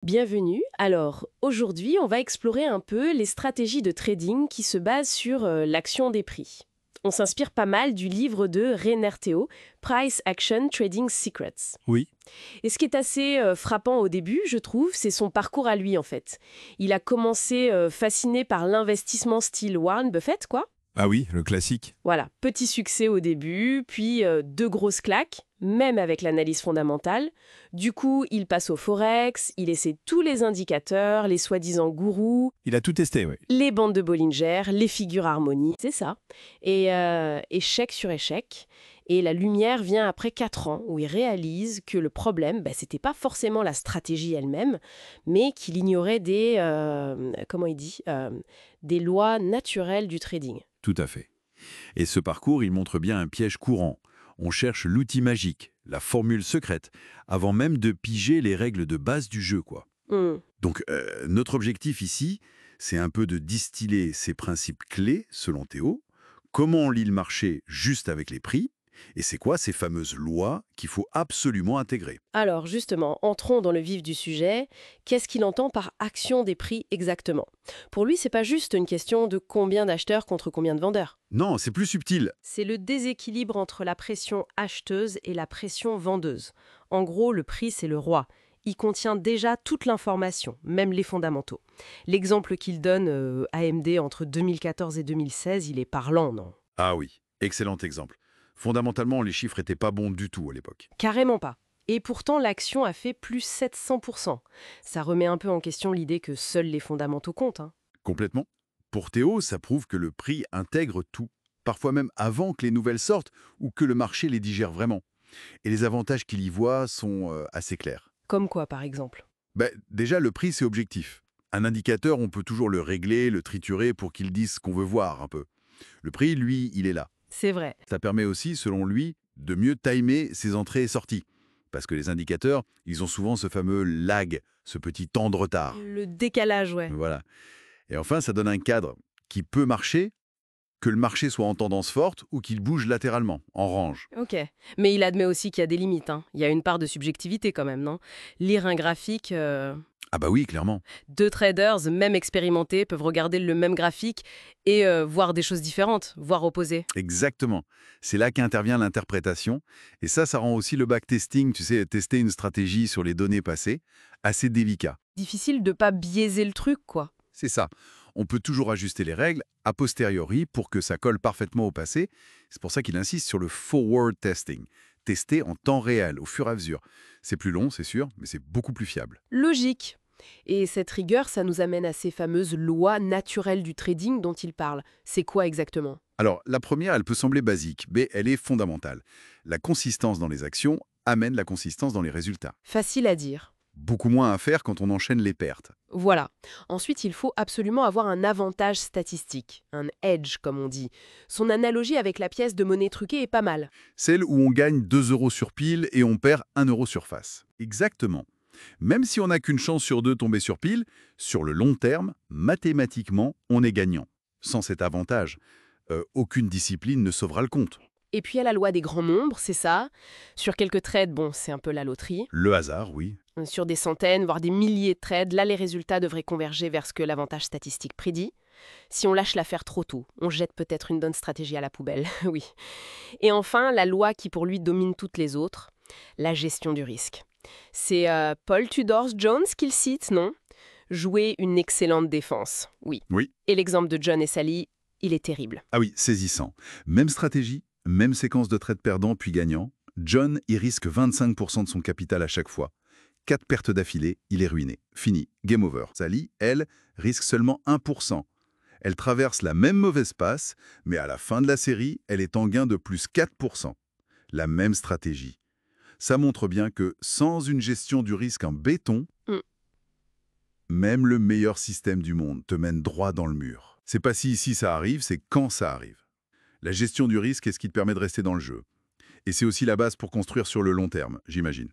Bienvenue. Alors, aujourd'hui, on va explorer un peu les stratégies de trading qui se basent sur l'action des prix. On s'inspire pas mal du livre de Rainer Theo, Price Action Trading Secrets. Oui, Et ce qui est assez frappant au début, je trouve, c'est son parcours à lui en fait. Il a commencé fasciné par l'investissement style Warren Buffett, quoi. ah oui, le classique. Voilà, petit succès au début, puis deux grosses claques, même avec l'analyse fondamentale. Du coup, il passe au forex, il essaie tous les indicateurs, les soi-disant gourous, Il a tout testé, oui. les bandes de Bollinger, les figures harmonie, c'est ça. Et échec sur échec. Et la lumière vient après 4 ans, où il réalise que le problème, c'était pas forcément la stratégie elle-même, mais qu'il ignorait comment il dit, des lois naturelles du trading. Tout à fait. Et ce parcours, il montre bien un piège courant. On cherche l'outil magique, la formule secrète, avant même de piger les règles de base du jeu, quoi. Hmm. Donc, notre objectif ici, c'est un peu de distiller ces principes clés, selon Théo. Comment on lit le marché juste avec les prix? Et c'est quoi ces fameuses lois qu'il faut absolument intégrer? Alors justement, entrons dans le vif du sujet. Qu'est-ce qu'il entend par action des prix exactement? Pour lui, c'est pas juste une question de combien d'acheteurs contre combien de vendeurs. Non, c'est plus subtil. C'est le déséquilibre entre la pression acheteuse et la pression vendeuse. En gros, le prix, c'est le roi. Il contient déjà toute l'information, même les fondamentaux. L'exemple qu'il donne AMD entre 2014 et 2016, il est parlant, non? Ah oui, excellent exemple. Fondamentalement, les chiffres étaient pas bons du tout à l'époque. Carrément pas. Et pourtant, l'action a fait plus 700%. Ça remet un peu en question l'idée que seuls les fondamentaux comptent, hein. Complètement. Pour Théo, ça prouve que le prix intègre tout, parfois même avant que les nouvelles sortent ou que le marché les digère vraiment. Et les avantages qu'il y voit sont assez clairs. Comme quoi, par exemple? Déjà, le prix, c'est objectif. Un indicateur, on peut toujours le régler, le triturer pour qu'il dise ce qu'on veut voir un peu. Le prix, lui, il est là. C'est vrai. Ça permet aussi, selon lui, de mieux timer ses entrées et sorties. Parce que les indicateurs, ils ont souvent ce fameux lag, ce petit temps de retard. Le décalage, ouais. Voilà. Et enfin, ça donne un cadre qui peut marcher, que le marché soit en tendance forte ou qu'il bouge latéralement, en range. Ok. Mais il admet aussi qu'il y a des limites, hein. Il y a une part de subjectivité quand même, non? Lire un graphique, Ah bah oui, clairement. deux traders, même expérimentés, peuvent regarder le même graphique et voir des choses différentes, voire opposées. Exactement. C'est là qu'intervient l'interprétation. Et ça rend aussi le backtesting, tu sais, tester une stratégie sur les données passées, assez délicat. Difficile de pas biaiser le truc, quoi. C'est ça. On peut toujours ajuster les règles a posteriori pour que ça colle parfaitement au passé. C'est pour ça qu'il insiste sur le forward testing. Tester en temps réel, au fur et à mesure. C'est plus long, c'est sûr, mais c'est beaucoup plus fiable. Logique. Et cette rigueur, ça nous amène à ces fameuses lois naturelles du trading dont il parle. C'est quoi exactement? Alors, la première, elle peut sembler basique, mais elle est fondamentale. La consistance dans les actions amène la consistance dans les résultats. Facile à dire. Beaucoup moins à faire quand on enchaîne les pertes. Voilà. Ensuite, il faut absolument avoir un avantage statistique, un edge comme on dit. Son analogie avec la pièce de monnaie truquée est pas mal. Celle où on gagne 2 euros sur pile et on perd 1 euro sur face. Exactement. Même si on n'a qu'une chance sur deux de tomber sur pile, sur le long terme, mathématiquement, on est gagnant. Sans cet avantage, aucune discipline ne sauvera le compte. Et puis il y a la loi des grands nombres, c'est ça. Sur quelques trades, bon, c'est un peu la loterie. Le hasard, oui. Sur des centaines, voire des milliers de trades, là les résultats devraient converger vers ce que l'avantage statistique prédit. Si on lâche l'affaire trop tôt, on jette peut-être une bonne stratégie à la poubelle, oui. Et enfin, la loi qui pour lui domine toutes les autres, la gestion du risque. C'est Paul Tudor Jones qu'il cite, non? Jouer une excellente défense, oui. Oui. Et l'exemple de John et Sally, il est terrible. Ah oui, saisissant. Même stratégie, même séquence de trades perdants puis gagnants. John y risque 25% de son capital à chaque fois. 4 pertes d'affilée, il est ruiné. Fini. Game over. Sally, elle, risque seulement 1%. Elle traverse la même mauvaise passe, mais à la fin de la série, elle est en gain de plus 4%. La même stratégie. Ça montre bien que sans une gestion du risque en béton, Mm. même le meilleur système du monde te mène droit dans le mur. C'est pas si ici ça arrive, c'est quand ça arrive. La gestion du risque est ce qui te permet de rester dans le jeu. Et c'est aussi la base pour construire sur le long terme, j'imagine.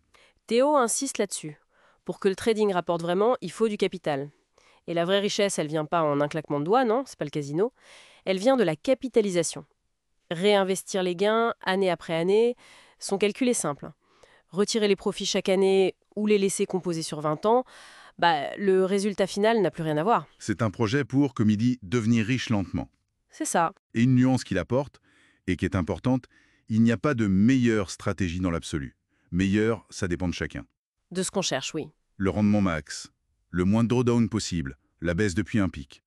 Théo insiste là-dessus. Pour que le trading rapporte vraiment, il faut du capital. Et la vraie richesse, elle vient pas en un claquement de doigts, non, c'est pas le casino. Elle vient de la capitalisation. Réinvestir les gains, année après année, son calcul est simple. Retirer les profits chaque année ou les laisser composer sur 20 ans, Le résultat final n'a plus rien à voir. C'est un projet pour, comme il dit, devenir riche lentement. C'est ça. Et une nuance qu'il apporte, et qui est importante, il n'y a pas de meilleure stratégie dans l'absolu. Meilleure, ça dépend de chacun. De ce qu'on cherche, oui. Le rendement max, le moins de drawdown possible, la baisse depuis un pic,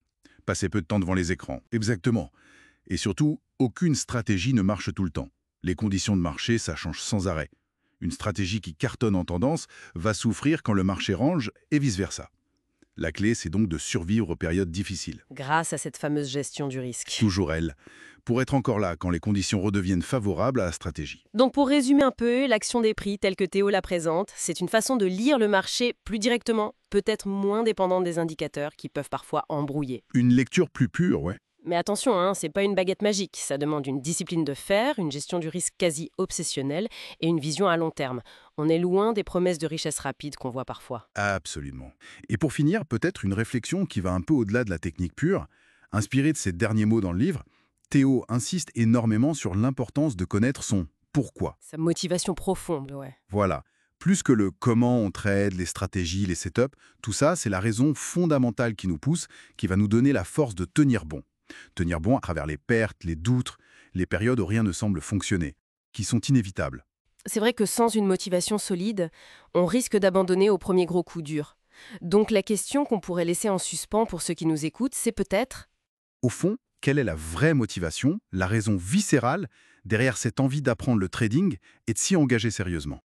passer peu de temps devant les écrans. Exactement. Et surtout, aucune stratégie ne marche tout le temps. Les conditions de marché, ça change sans arrêt. Une stratégie qui cartonne en tendance va souffrir quand le marché range et vice-versa. La clé, c'est donc de survivre aux périodes difficiles. Grâce à cette fameuse gestion du risque. Toujours elle, pour être encore là quand les conditions redeviennent favorables à la stratégie. Donc pour résumer un peu, l'action des prix telle que Théo la présente, c'est une façon de lire le marché plus directement, peut-être moins dépendante des indicateurs qui peuvent parfois embrouiller. Une lecture plus pure, ouais. Mais attention, c'est pas une baguette magique, ça demande une discipline de fer, une gestion du risque quasi obsessionnelle et une vision à long terme. On est loin des promesses de richesse rapide qu'on voit parfois. Absolument. Et pour finir, peut-être une réflexion qui va un peu au-delà de la technique pure. Inspirée de ses derniers mots dans le livre, Théo insiste énormément sur l'importance de connaître son pourquoi. Sa motivation profonde, ouais. Voilà. Plus que le comment on trade, les stratégies, les setups, tout ça, c'est la raison fondamentale qui nous pousse, qui va nous donner la force de tenir bon. Tenir bon à travers les pertes, les doutes, les périodes où rien ne semble fonctionner, qui sont inévitables. C'est vrai que sans une motivation solide, on risque d'abandonner au premier gros coup dur. Donc la question qu'on pourrait laisser en suspens pour ceux qui nous écoutent, c'est peut-être... Au fond, quelle est la vraie motivation, la raison viscérale derrière cette envie d'apprendre le trading et de s'y engager sérieusement?